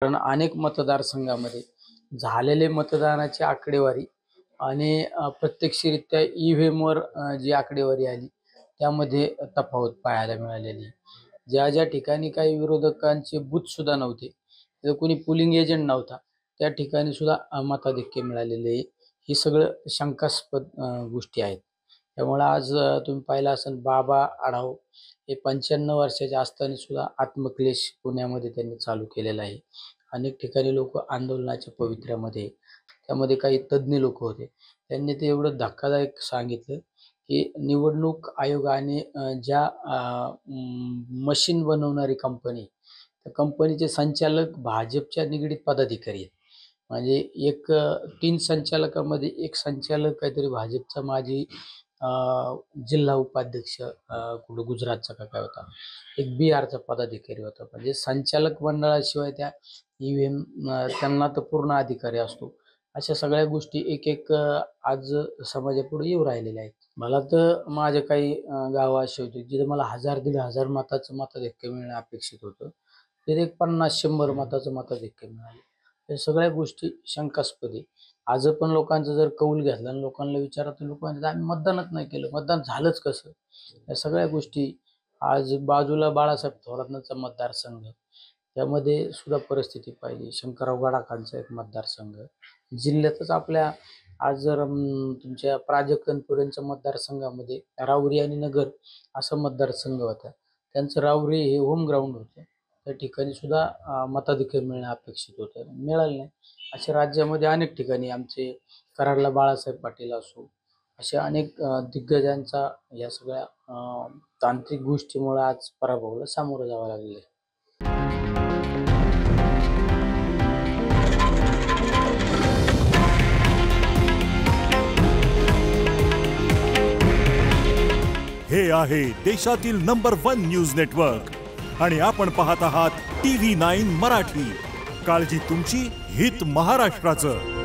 कारण अनेक मतदारसंघामध्ये झालेले मतदानाची आकडेवारी आणि प्रत्यक्षरित्या ईव्हीएमवर जी आकडेवारी आली त्यामध्ये तफावत पाहायला मिळालेली आहे. ज्या ठिकाणी काही विरोधकांचे बूथसुद्धा नव्हते, तिथं कोणी पोलिंग एजंट नव्हता, त्या ठिकाणी सुद्धा मताधिक्य मिळालेले आहे. ही सगळं शंकास्पद गोष्टी आहेत. त्यामुळे आज तुम्ही पाहिलं असेल बाबा आढाव हे 95 वर्षाचे असताना सुद्धा आत्मक्लेश पुण्यामध्ये त्यांनी चालू केलेला आहे. अनेक ठिकाणी लोक आंदोलनाच्या पवित्र्यामध्ये, त्यामध्ये काही तज्ज्ञ लोक होते. त्यांनी ते एवढं धक्कादायक सांगितलं की निवडणूक आयोगाने ज्या मशीन बनवणारी कंपनी, त्या कंपनीचे संचालक भाजपच्या निगडीत पदाधिकारी आहेत. म्हणजे 3 संचालकामध्ये एक संचालक काहीतरी भाजपचा माजी जिल्हा उपाध्यक्ष कुठं गुजरातचा का काय होता, एक बिहारचा पदाधिकारी होता. म्हणजे संचालक मंडळाशिवाय त्या ईव्हीएम त्यांना तर पूर्ण अधिकारी असतो. अशा सगळ्या गोष्टी एक आज समाजापुढे येऊ राहिलेल्या आहेत. मला तर माझे काही गावं अशी होती जिथे मला 1000-1500 मताचं मताधिक्य मिळणं अपेक्षित होतं. तिथे एक 50-100 मताचं मताधिक्य मिळालं. या सगळ्या गोष्टी शंकास्पद आहे. आज पण लोकांचा जर कौल घेतला आणि लोकांना विचारलं तर लोक म्हणतात आम्ही मतदानच नाही केलं, मतदान झालंच कसं? या सगळ्या गोष्टी आज बाजूला बाळासाहेब थोरातांचा मतदारसंघ, त्यामध्ये सुद्धा परिस्थिती पाहिली. शंकरराव गडाखांचा एक मतदारसंघ जिल्ह्यातच आपल्या आज जर तुमच्या प्राजक्त तनपुरेंच्या मतदारसंघामध्ये राऊरी आणि नगर असा मतदारसंघ होता. त्यांचं राऊरी हे होम ग्राउंड होतं. त्या ठिकाणी सुद्धा मताधिक्य मिळणं अपेक्षित होतं, मिळालं नाही. अशा राज्यामध्ये अनेक ठिकाणी आमचे कराडला बाळासाहेब पाटील असो, अशा अनेक दिग्गजांचा या सगळ्या तांत्रिक गोष्टीमुळे आज पराभवाला सामोरं जावं लागले. हे आहे देशातील नंबर 1 न्यूज नेटवर्क आणि आपण पाहत आहात TV9 मराठी. काळजी तुमची, हित महाराष्ट्राचं.